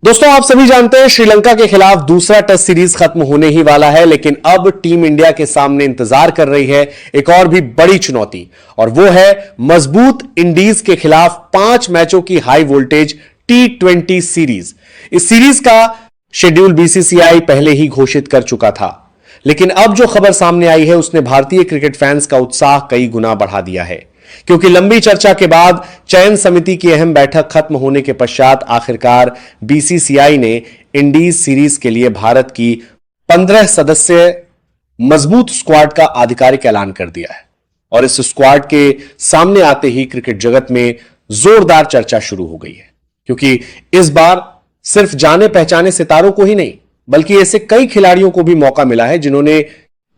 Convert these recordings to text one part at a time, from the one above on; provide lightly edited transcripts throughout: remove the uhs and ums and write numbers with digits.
दोस्तों, आप सभी जानते हैं श्रीलंका के खिलाफ दूसरा टेस्ट सीरीज खत्म होने ही वाला है, लेकिन अब टीम इंडिया के सामने इंतजार कर रही है एक और भी बड़ी चुनौती, और वो है मजबूत इंडीज के खिलाफ 5 मैचों की हाई वोल्टेज T20 सीरीज। इस सीरीज का शेड्यूल बीसीसीआई पहले ही घोषित कर चुका था, लेकिन अब जो खबर सामने आई है उसने भारतीय क्रिकेट फैंस का उत्साह कई गुना बढ़ा दिया है, क्योंकि लंबी चर्चा के बाद चयन समिति की अहम बैठक खत्म होने के पश्चात आखिरकार बीसीसीआई ने इंडीज सीरीज के लिए भारत की 15 सदस्य मजबूत स्क्वाड का आधिकारिक ऐलान कर दिया है। और इस स्क्वाड के सामने आते ही क्रिकेट जगत में जोरदार चर्चा शुरू हो गई है, क्योंकि इस बार सिर्फ जाने पहचाने सितारों को ही नहीं बल्कि ऐसे कई खिलाड़ियों को भी मौका मिला है जिन्होंने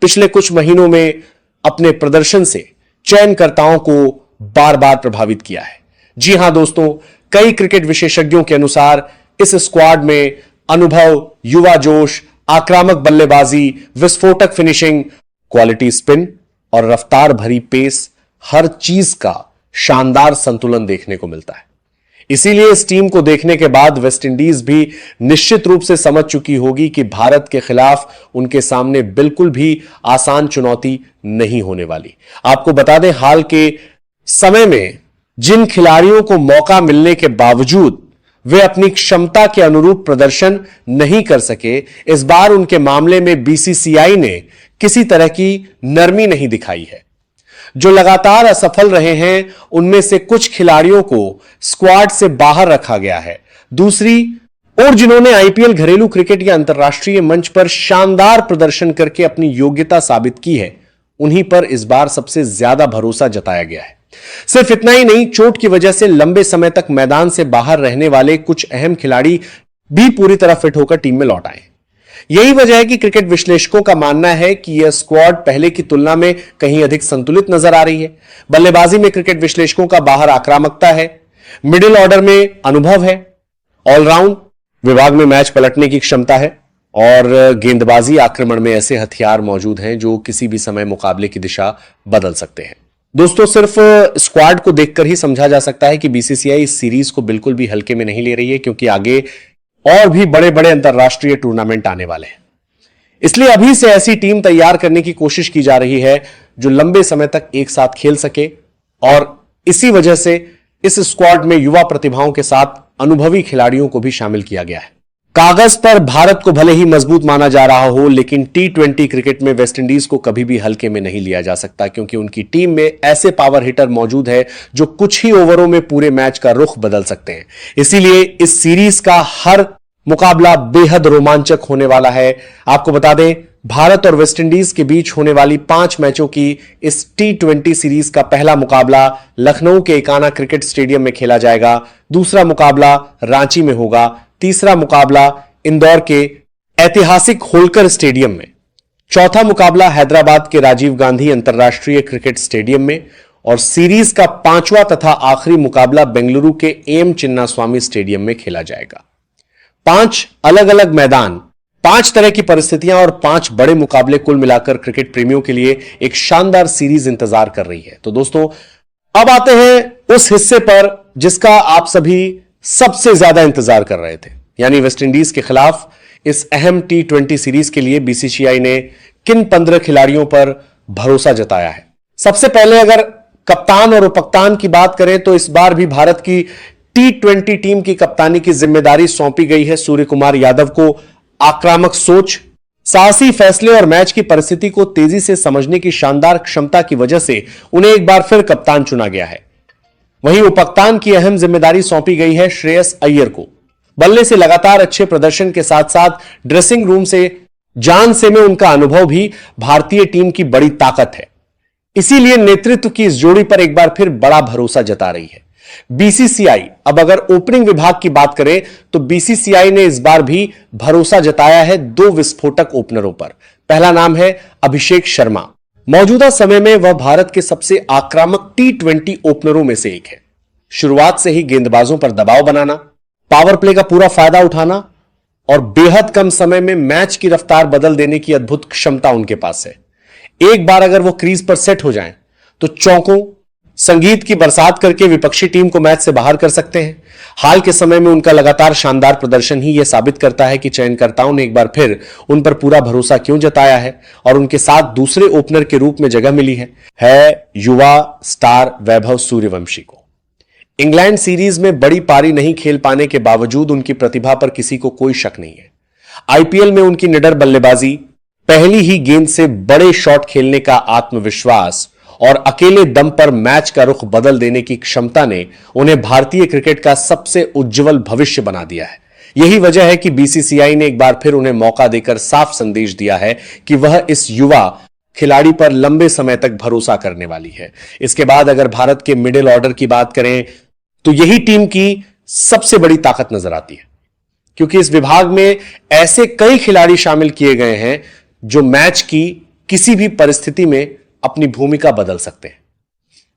पिछले कुछ महीनों में अपने प्रदर्शन से चयनकर्ताओं को बार बार प्रभावित किया है। जी हां दोस्तों, कई क्रिकेट विशेषज्ञों के अनुसार इस स्क्वाड में अनुभव, युवा जोश, आक्रामक बल्लेबाजी, विस्फोटक फिनिशिंग, क्वालिटी स्पिन और रफ्तार भरी पेस, हर चीज का शानदार संतुलन देखने को मिलता है। इसीलिए इस टीम को देखने के बाद वेस्टइंडीज भी निश्चित रूप से समझ चुकी होगी कि भारत के खिलाफ उनके सामने बिल्कुल भी आसान चुनौती नहीं होने वाली। आपको बता दें, हाल के समय में जिन खिलाड़ियों को मौका मिलने के बावजूद वे अपनी क्षमता के अनुरूप प्रदर्शन नहीं कर सके, इस बार उनके मामले में बीसीसीआई ने किसी तरह की नरमी नहीं दिखाई है। जो लगातार असफल रहे हैं उनमें से कुछ खिलाड़ियों को स्क्वाड से बाहर रखा गया है। दूसरी ओर जिन्होंने आईपीएल, घरेलू क्रिकेट या अंतर्राष्ट्रीय मंच पर शानदार प्रदर्शन करके अपनी योग्यता साबित की है, उन्हीं पर इस बार सबसे ज्यादा भरोसा जताया गया है। सिर्फ इतना ही नहीं, चोट की वजह से लंबे समय तक मैदान से बाहर रहने वाले कुछ अहम खिलाड़ी भी पूरी तरह फिट होकर टीम में लौट आए। यही वजह है कि क्रिकेट विश्लेषकों का मानना है कि यह स्क्वाड पहले की तुलना में कहीं अधिक संतुलित नजर आ रही है। बल्लेबाजी में क्रिकेट विश्लेषकों का बाहर आक्रामकता है, मिडिल ऑर्डर में अनुभव है, ऑलराउंड विभाग में मैच पलटने की क्षमता है, और गेंदबाजी आक्रमण में ऐसे हथियार मौजूद हैं जो किसी भी समय मुकाबले की दिशा बदल सकते हैं। दोस्तों, सिर्फ स्क्वाड को देखकर ही समझा जा सकता है कि बीसीसीआई इस सीरीज को बिल्कुल भी हल्के में नहीं ले रही है, क्योंकि आगे और भी बड़े बड़े अंतरराष्ट्रीय टूर्नामेंट आने वाले हैं। इसलिए अभी से ऐसी टीम तैयार करने की कोशिश की जा रही है जो लंबे समय तक एक साथ खेल सके, और इसी वजह से इस स्क्वाड में युवा प्रतिभाओं के साथ अनुभवी खिलाड़ियों को भी शामिल किया गया है। कागज पर भारत को भले ही मजबूत माना जा रहा हो, लेकिन T20 क्रिकेट में वेस्टइंडीज को कभी भी हल्के में नहीं लिया जा सकता, क्योंकि उनकी टीम में ऐसे पावर हिटर मौजूद है जो कुछ ही ओवरों में पूरे मैच का रुख बदल सकते हैं। इसीलिए इस सीरीज का हर मुकाबला बेहद रोमांचक होने वाला है। आपको बता दें, भारत और वेस्टइंडीज के बीच होने वाली 5 मैचों की इस T20 सीरीज का पहला मुकाबला लखनऊ के इकाना क्रिकेट स्टेडियम में खेला जाएगा, दूसरा मुकाबला रांची में होगा, तीसरा मुकाबला इंदौर के ऐतिहासिक होलकर स्टेडियम में, चौथा मुकाबला हैदराबाद के राजीव गांधी अंतरराष्ट्रीय क्रिकेट स्टेडियम में, और सीरीज का 5वां तथा आखिरी मुकाबला बेंगलुरु के एम चिन्नास्वामी स्टेडियम में खेला जाएगा। 5 अलग अलग मैदान, 5 तरह की परिस्थितियां और 5 बड़े मुकाबले, कुल मिलाकर क्रिकेट प्रेमियों के लिए एक शानदार सीरीज इंतजार कर रही है। तो दोस्तों, अब आते हैं उस हिस्से पर जिसका आप सभी सबसे ज्यादा इंतजार कर रहे थे, यानी वेस्टइंडीज के खिलाफ इस अहम T20 सीरीज के लिए बीसीसीआई ने किन 15 खिलाड़ियों पर भरोसा जताया है। सबसे पहले अगर कप्तान और उपकप्तान की बात करें तो इस बार भी भारत की T20 टीम की कप्तानी की जिम्मेदारी सौंपी गई है सूर्य कुमार यादव को। आक्रामक सोच, साहसी फैसले और मैच की परिस्थिति को तेजी से समझने की शानदार क्षमता की वजह से उन्हें एक बार फिर कप्तान चुना गया है। वहीं उपकप्तान की अहम जिम्मेदारी सौंपी गई है श्रेयस अय्यर को। बल्ले से लगातार अच्छे प्रदर्शन के साथ साथ ड्रेसिंग रूम से जान से में उनका अनुभव भी भारतीय टीम की बड़ी ताकत है। इसीलिए नेतृत्व की इस जोड़ी पर एक बार फिर बड़ा भरोसा जता रही है बीसीसीआई। अब अगर ओपनिंग विभाग की बात करें तो बीसीसीआई ने इस बार भी भरोसा जताया है 2 विस्फोटक ओपनरों पर। पहला नाम है अभिषेक शर्मा। मौजूदा समय में वह भारत के सबसे आक्रामक T20 ओपनरों में से एक है। शुरुआत से ही गेंदबाजों पर दबाव बनाना, पावर प्ले का पूरा फायदा उठाना और बेहद कम समय में मैच की रफ्तार बदल देने की अद्भुत क्षमता उनके पास है। एक बार अगर वो क्रीज पर सेट हो जाएं तो चौकों, संगीत की बरसात करके विपक्षी टीम को मैच से बाहर कर सकते हैं। हाल के समय में उनका लगातार शानदार प्रदर्शन ही यह साबित करता है कि चयनकर्ताओं ने एक बार फिर उन पर पूरा भरोसा क्यों जताया है और उनके साथ दूसरे ओपनर के रूप में जगह मिली है युवा स्टार वैभव सूर्यवंशी को। इंग्लैंड सीरीज में बड़ी पारी नहीं खेल पाने के बावजूद उनकी प्रतिभा पर किसी को कोई शक नहीं है। आईपीएल में उनकी निडर बल्लेबाजी, पहली ही गेंद से बड़े शॉट खेलने का आत्मविश्वास और अकेले दम पर मैच का रुख बदल देने की क्षमता ने उन्हें भारतीय क्रिकेट का सबसे उज्जवल भविष्य बना दिया है। यही वजह है कि बीसीसीआई ने एक बार फिर उन्हें मौका देकर साफ संदेश दिया है कि वह इस युवा खिलाड़ी पर लंबे समय तक भरोसा करने वाली है। इसके बाद अगर भारत के मिडिल ऑर्डर की बात करें तो यही टीम की सबसे बड़ी ताकत नजर आती है, क्योंकि इस विभाग में ऐसे कई खिलाड़ी शामिल किए गए हैं जो मैच की किसी भी परिस्थिति में अपनी भूमिका बदल सकते हैं,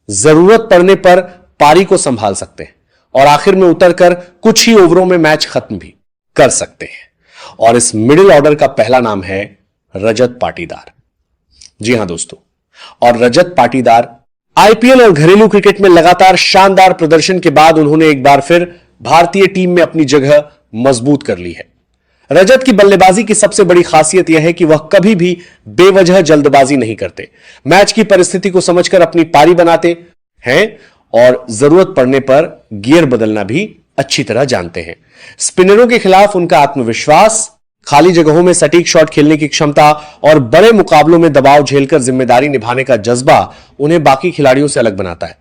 जरूरत पड़ने पर पारी को संभाल सकते हैं और आखिर में उतरकर कुछ ही ओवरों में मैच खत्म भी कर सकते हैं। और इस मिडिल ऑर्डर का पहला नाम है रजत पाटीदार। जी हां दोस्तों, और रजत पाटीदार आईपीएल और घरेलू क्रिकेट में लगातार शानदार प्रदर्शन के बाद उन्होंने एक बार फिर भारतीय टीम में अपनी जगह मजबूत कर ली है। रजत की बल्लेबाजी की सबसे बड़ी खासियत यह है कि वह कभी भी बेवजह जल्दबाजी नहीं करते, मैच की परिस्थिति को समझकर अपनी पारी बनाते हैं और जरूरत पड़ने पर गियर बदलना भी अच्छी तरह जानते हैं। स्पिनरों के खिलाफ उनका आत्मविश्वास, खाली जगहों में सटीक शॉट खेलने की क्षमता और बड़े मुकाबलों में दबाव झेलकर जिम्मेदारी निभाने का जज्बा उन्हें बाकी खिलाड़ियों से अलग बनाता है।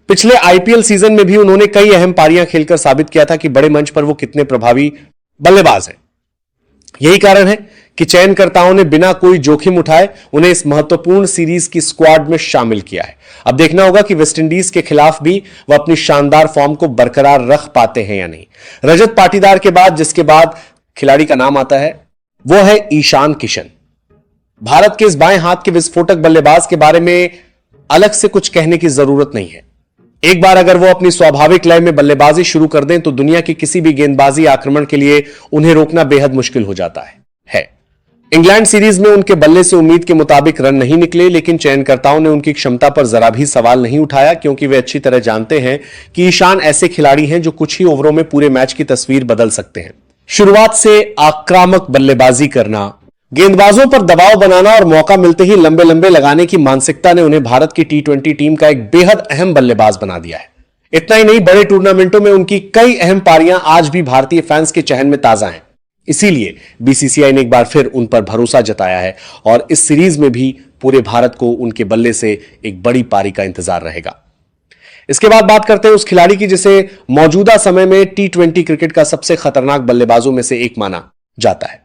पिछले आईपीएल सीजन में भी उन्होंने कई अहम पारियां खेलकर साबित किया था कि बड़े मंच पर वो कितने प्रभावी बल्लेबाज हैं। यही कारण है कि चयनकर्ताओं ने बिना कोई जोखिम उठाए उन्हें इस महत्वपूर्ण सीरीज की स्क्वाड में शामिल किया है। अब देखना होगा कि वेस्टइंडीज के खिलाफ भी वह अपनी शानदार फॉर्म को बरकरार रख पाते हैं या नहीं। रजत पाटीदार के बाद जिसके बाद खिलाड़ी का नाम आता है वो है ईशान किशन। भारत के इस बाएं हाथ के विस्फोटक बल्लेबाज के बारे में अलग से कुछ कहने की जरूरत नहीं है। एक बार अगर वो अपनी स्वाभाविक लय में बल्लेबाजी शुरू कर दें तो दुनिया की किसी भी गेंदबाजी आक्रमण के लिए उन्हें रोकना बेहद मुश्किल हो जाता है। इंग्लैंड सीरीज में उनके बल्ले से उम्मीद के मुताबिक रन नहीं निकले, लेकिन चयनकर्ताओं ने उनकी क्षमता पर जरा भी सवाल नहीं उठाया, क्योंकि वे अच्छी तरह जानते हैं कि ईशान ऐसे खिलाड़ी हैं जो कुछ ही ओवरों में पूरे मैच की तस्वीर बदल सकते हैं। शुरुआत से आक्रामक बल्लेबाजी करना, गेंदबाजों पर दबाव बनाना और मौका मिलते ही लंबे लंबे लगाने की मानसिकता ने उन्हें भारत की टी20 टीम का एक बेहद अहम बल्लेबाज बना दिया है। इतना ही नहीं, बड़े टूर्नामेंटों में उनकी कई अहम पारियां आज भी भारतीय फैंस के चहन में ताजा हैं। इसीलिए बीसीसीआई ने एक बार फिर उन पर भरोसा जताया है और इस सीरीज में भी पूरे भारत को उनके बल्ले से एक बड़ी पारी का इंतजार रहेगा। इसके बाद बात करते हैं उस खिलाड़ी की जिसे मौजूदा समय में टी20 क्रिकेट का सबसे खतरनाक बल्लेबाजों में से एक माना जाता है।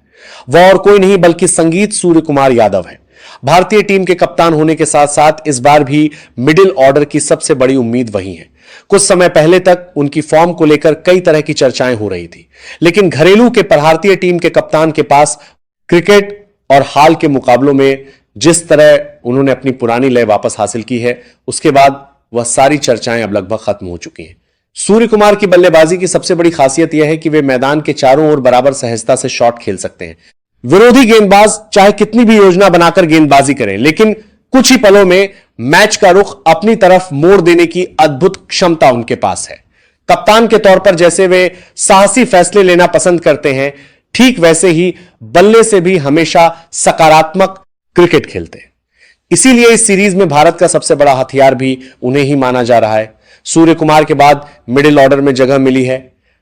वह और कोई नहीं बल्कि संगीत सूर्यकुमार यादव है। भारतीय टीम के कप्तान होने के साथ साथ इस बार भी मिडिल ऑर्डर की सबसे बड़ी उम्मीद वही है। कुछ समय पहले तक उनकी फॉर्म को लेकर कई तरह की चर्चाएं हो रही थी, लेकिन घरेलू के भारतीय टीम के कप्तान के पास क्रिकेट और हाल के मुकाबलों में जिस तरह उन्होंने अपनी पुरानी लय वापस हासिल की है, उसके बाद वह सारी चर्चाएं अब लगभग खत्म हो चुकी हैं। सूर्यकुमार की बल्लेबाजी की सबसे बड़ी खासियत यह है कि वे मैदान के चारों ओर बराबर सहजता से शॉट खेल सकते हैं। विरोधी गेंदबाज चाहे कितनी भी योजना बनाकर गेंदबाजी करें, लेकिन कुछ ही पलों में मैच का रुख अपनी तरफ मोड़ देने की अद्भुत क्षमता उनके पास है। कप्तान के तौर पर जैसे वे साहसी फैसले लेना पसंद करते हैं, ठीक वैसे ही बल्ले से भी हमेशा सकारात्मक क्रिकेट खेलते हैं। इसीलिए इस सीरीज में भारत का सबसे बड़ा हथियार भी उन्हें ही माना जा रहा है। सूर्य कुमार के बाद मिडिल ऑर्डर में जगह मिली है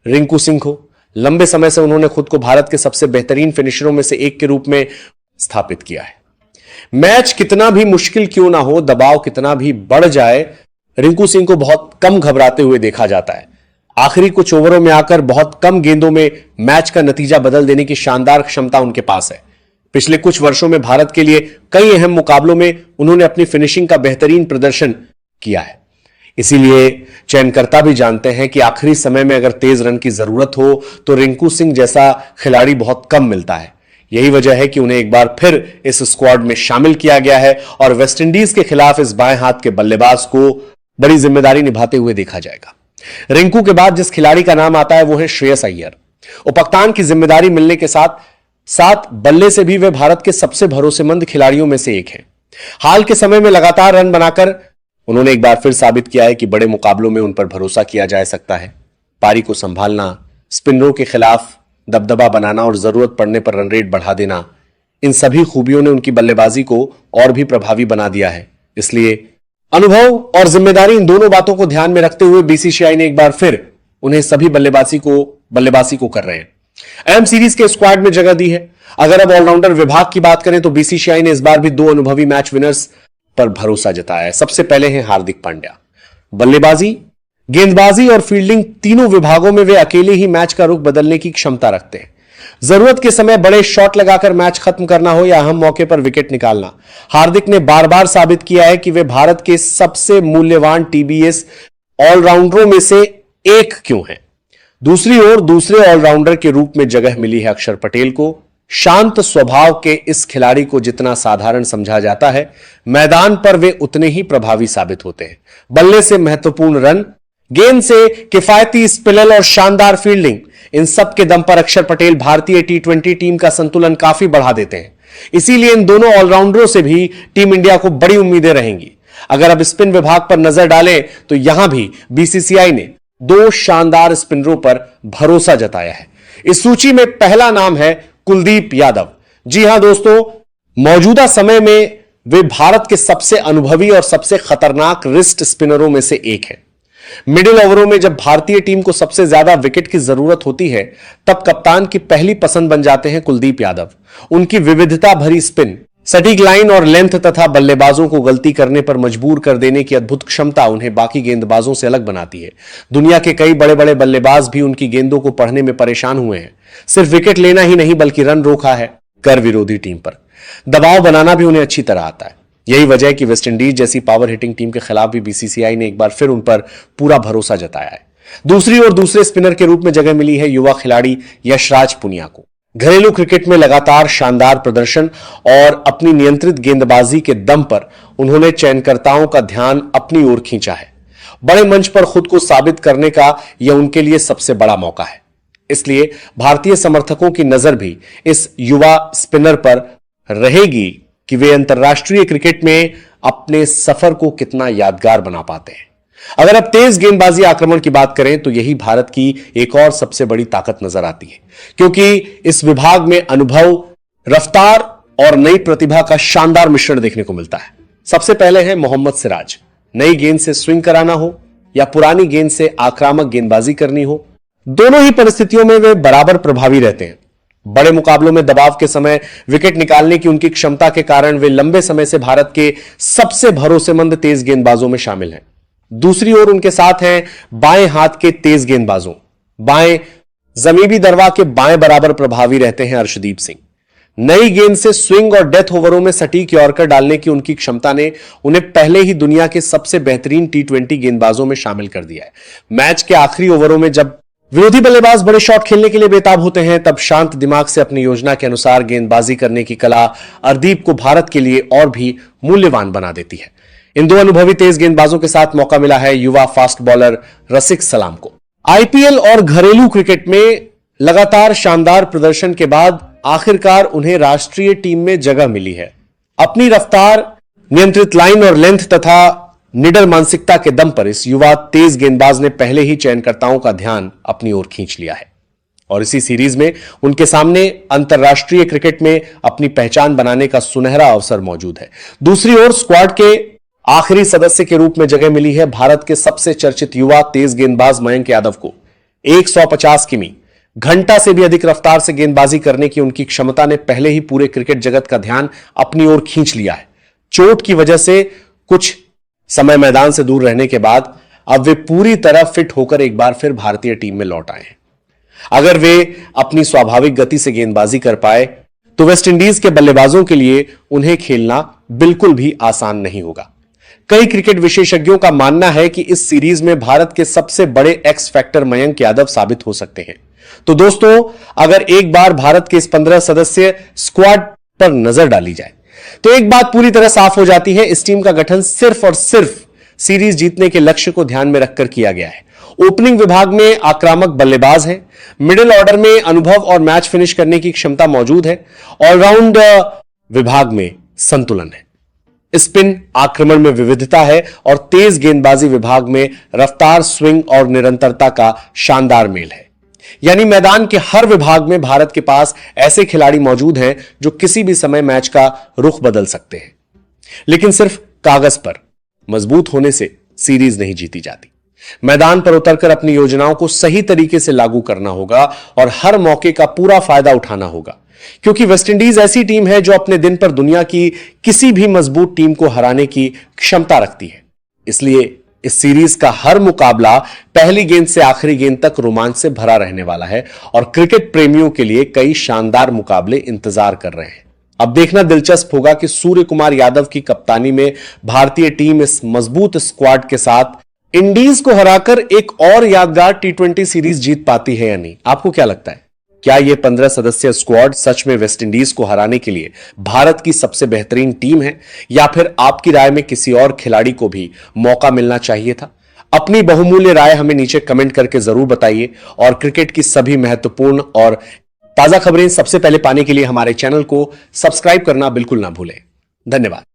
रिंकू सिंह को। लंबे समय से उन्होंने खुद को भारत के सबसे बेहतरीन फिनिशरों में से एक के रूप में स्थापित किया है। मैच कितना भी मुश्किल क्यों ना हो, दबाव कितना भी बढ़ जाए, रिंकू सिंह को बहुत कम घबराते हुए देखा जाता है। आखिरी कुछ ओवरों में आकर बहुत कम गेंदों में मैच का नतीजा बदल देने की शानदार क्षमता उनके पास है। पिछले कुछ वर्षों में भारत के लिए कई अहम मुकाबलों में उन्होंने अपनी फिनिशिंग का बेहतरीन प्रदर्शन किया है। इसीलिए चयनकर्ता भी जानते हैं कि आखिरी समय में अगर तेज रन की जरूरत हो तो रिंकू सिंह जैसा खिलाड़ी बहुत कम मिलता है। यही वजह है कि उन्हें एक बार फिर इस स्क्वाड में शामिल किया गया है और वेस्टइंडीज के खिलाफ इस बाएं हाथ के बल्लेबाज को बड़ी जिम्मेदारी निभाते हुए देखा जाएगा। रिंकू के बाद जिस खिलाड़ी का नाम आता है वो है श्रेयस अय्यर। उपकप्तान की जिम्मेदारी मिलने के साथ साथ बल्ले से भी वे भारत के सबसे भरोसेमंद खिलाड़ियों में से एक हैं। हाल के समय में लगातार रन बनाकर उन्होंने एक बार फिर साबित किया है कि बड़े मुकाबलों में उन पर भरोसा किया जा सकता है। पारी को संभालना, स्पिनरों के खिलाफ दबदबा बनाना और जरूरत पड़ने पर रन रेट बढ़ा देना, इन सभी खूबियों ने उनकी बल्लेबाजी को और भी प्रभावी बना दिया है। इसलिए अनुभव और जिम्मेदारी, इन दोनों बातों को ध्यान में रखते हुए बीसीसीआई ने एक बार फिर उन्हें सभी बल्लेबाजी को कर रहे हैं। अहम सीरीज के स्क्वाड में जगह दी है। अगर अब ऑलराउंडर विभाग की बात करें तो बीसीसीआई ने इस बार भी 2 अनुभवी मैच विनर्स पर भरोसा जताया है। सबसे पहले हैं हार्दिक पांड्या। बल्लेबाजी, गेंदबाजी और फील्डिंग तीनों विभागों में वे अकेले ही मैच का रुख बदलने की क्षमता रखते हैं। जरूरत के समय बड़े शॉट लगाकर मैच खत्म करना हो या अहम मौके पर विकेट निकालना, हार्दिक ने बार बार साबित किया है कि वे भारत के सबसे मूल्यवान टीबीएस ऑलराउंडरों में से एक क्यों हैं। दूसरी ओर दूसरे ऑलराउंडर के रूप में जगह मिली है अक्षर पटेल को। शांत स्वभाव के इस खिलाड़ी को जितना साधारण समझा जाता है, मैदान पर वे उतने ही प्रभावी साबित होते हैं। बल्ले से महत्वपूर्ण रन, गेंद से किफायती स्पिनर और शानदार फील्डिंग, इन सब के दम पर अक्षर पटेल भारतीय टी20 टीम का संतुलन काफी बढ़ा देते हैं। इसीलिए इन दोनों ऑलराउंडरों से भी टीम इंडिया को बड़ी उम्मीदें रहेंगी। अगर अब स्पिन विभाग पर नजर डालें तो यहां भी बीसीसीआई ने 2 शानदार स्पिनरों पर भरोसा जताया है। इस सूची में पहला नाम है कुलदीप यादव। जी हां दोस्तों, मौजूदा समय में वे भारत के सबसे अनुभवी और सबसे खतरनाक रिस्ट स्पिनरों में से एक हैं। मिडिल ओवरों में जब भारतीय टीम को सबसे ज्यादा विकेट की जरूरत होती है, तब कप्तान की पहली पसंद बन जाते हैं कुलदीप यादव। उनकी विविधता भरी स्पिन, सटीक लाइन और लेंथ तथा बल्लेबाजों को गलती करने पर मजबूर कर देने की अद्भुत क्षमता उन्हें बाकी गेंदबाजों से अलग बनाती है। दुनिया के कई बड़े बड़े बल्लेबाज भी उनकी गेंदों को पढ़ने में परेशान हुए हैं। सिर्फ विकेट लेना ही नहीं बल्कि रन रोका है कर विरोधी टीम पर। दबाव बनाना भी उन्हें अच्छी तरह आता है। यही वजह है कि वेस्टइंडीज जैसी पावर हिटिंग टीम के खिलाफ भी बीसीसीआई ने एक बार फिर उन पर पूरा भरोसा जताया है। दूसरी ओर दूसरे स्पिनर के रूप में जगह मिली है युवा खिलाड़ी यशराज पुनिया को। घरेलू क्रिकेट में लगातार शानदार प्रदर्शन और अपनी नियंत्रित गेंदबाजी के दम पर उन्होंने चयनकर्ताओं का ध्यान अपनी ओर खींचा है। बड़े मंच पर खुद को साबित करने का यह उनके लिए सबसे बड़ा मौका है। इसलिए भारतीय समर्थकों की नजर भी इस युवा स्पिनर पर रहेगी कि वे अंतर्राष्ट्रीय क्रिकेट में अपने सफर को कितना यादगार बना पाते हैं। अगर अब तेज गेंदबाजी आक्रमण की बात करें तो यही भारत की एक और सबसे बड़ी ताकत नजर आती है, क्योंकि इस विभाग में अनुभव, रफ्तार और नई प्रतिभा का शानदार मिश्रण देखने को मिलता है। सबसे पहले है मोहम्मद सिराज। नई गेंद से स्विंग कराना हो या पुरानी गेंद से आक्रामक गेंदबाजी करनी हो, दोनों ही परिस्थितियों में वे बराबर प्रभावी रहते हैं। बड़े मुकाबलों में दबाव के समय विकेट निकालने की उनकी क्षमता के कारण वे लंबे समय से भारत के सबसे भरोसेमंद तेज गेंदबाजों में शामिल हैं। दूसरी ओर उनके साथ हैं बाएं हाथ के तेज गेंदबाजों। बाएं जमीबी दरवा के बाएं बराबर प्रभावी रहते हैं अर्शदीप सिंह। नई गेंद से स्विंग और डेथ ओवरों में सटीक यॉर्कर डालने की उनकी क्षमता ने उन्हें पहले ही दुनिया के सबसे बेहतरीन टी20 गेंदबाजों में शामिल कर दिया है। मैच के आखिरी ओवरों में जब विरोधी बल्लेबाज बड़े शॉट खेलने के लिए बेताब होते हैं, तब शांत दिमाग से अपनी योजना के अनुसार गेंदबाजी करने की कला अर्शदीप को भारत के लिए और भी मूल्यवान बना देती है। इन 2 अनुभवी तेज गेंदबाजों के साथ मौका मिला है युवा फास्ट बॉलर रसिक सलाम को। आईपीएल और घरेलू क्रिकेट में लगातार शानदार प्रदर्शन के बाद आखिरकार उन्हें राष्ट्रीय टीम में जगह मिली है। अपनी रफ्तार, नियंत्रित लाइन और लेंथ तथा निडर मानसिकता के दम पर इस युवा तेज गेंदबाज ने पहले ही चयनकर्ताओं का ध्यान अपनी ओर खींच लिया है और इसी सीरीज में उनके सामने अंतर्राष्ट्रीय क्रिकेट में अपनी पहचान बनाने का सुनहरा अवसर मौजूद है। दूसरी ओर स्क्वाड के आखिरी सदस्य के रूप में जगह मिली है भारत के सबसे चर्चित युवा तेज गेंदबाज मयंक यादव को। 150 किमी घंटा से भी अधिक रफ्तार से गेंदबाजी करने की उनकी क्षमता ने पहले ही पूरे क्रिकेट जगत का ध्यान अपनी ओर खींच लिया है। चोट की वजह से कुछ समय मैदान से दूर रहने के बाद अब वे पूरी तरह फिट होकर एक बार फिर भारतीय टीम में लौट आए हैं। अगर वे अपनी स्वाभाविक गति से गेंदबाजी कर पाए तो वेस्टइंडीज के बल्लेबाजों के लिए उन्हें खेलना बिल्कुल भी आसान नहीं होगा। कई क्रिकेट विशेषज्ञों का मानना है कि इस सीरीज में भारत के सबसे बड़े एक्स फैक्टर मयंक यादव साबित हो सकते हैं। तो दोस्तों, अगर एक बार भारत के इस 15 सदस्य स्क्वाड पर नजर डाली जाए तो एक बात पूरी तरह साफ हो जाती है, इस टीम का गठन सिर्फ और सिर्फ सीरीज जीतने के लक्ष्य को ध्यान में रखकर किया गया है। ओपनिंग विभाग में आक्रामक बल्लेबाज हैं, मिडिल ऑर्डर में अनुभव और मैच फिनिश करने की क्षमता मौजूद है, ऑलराउंड विभाग में संतुलन है। स्पिन आक्रमण में विविधता है और तेज गेंदबाजी विभाग में रफ्तार, स्विंग और निरंतरता का शानदार मेल है। यानी मैदान के हर विभाग में भारत के पास ऐसे खिलाड़ी मौजूद हैं जो किसी भी समय मैच का रुख बदल सकते हैं। लेकिन सिर्फ कागज पर मजबूत होने से सीरीज नहीं जीती जाती। मैदान पर उतरकर अपनी योजनाओं को सही तरीके से लागू करना होगा और हर मौके का पूरा फायदा उठाना होगा, क्योंकि वेस्टइंडीज ऐसी टीम है जो अपने दिन पर दुनिया की किसी भी मजबूत टीम को हराने की क्षमता रखती है। इसलिए इस सीरीज का हर मुकाबला पहली गेंद से आखिरी गेंद तक रोमांच से भरा रहने वाला है और क्रिकेट प्रेमियों के लिए कई शानदार मुकाबले इंतजार कर रहे हैं। अब देखना दिलचस्प होगा कि सूर्य कुमार यादव की कप्तानी में भारतीय टीम इस मजबूत स्क्वाड के साथ इंडीज को हराकर एक और यादगार T20 सीरीज जीत पाती है या नहीं। आपको क्या लगता है? क्या यह 15 सदस्यीय स्क्वाड सच में वेस्टइंडीज को हराने के लिए भारत की सबसे बेहतरीन टीम है, या फिर आपकी राय में किसी और खिलाड़ी को भी मौका मिलना चाहिए था? अपनी बहुमूल्य राय हमें नीचे कमेंट करके जरूर बताइए और क्रिकेट की सभी महत्वपूर्ण और ताजा खबरें सबसे पहले पाने के लिए हमारे चैनल को सब्सक्राइब करना बिल्कुल ना भूलें। धन्यवाद।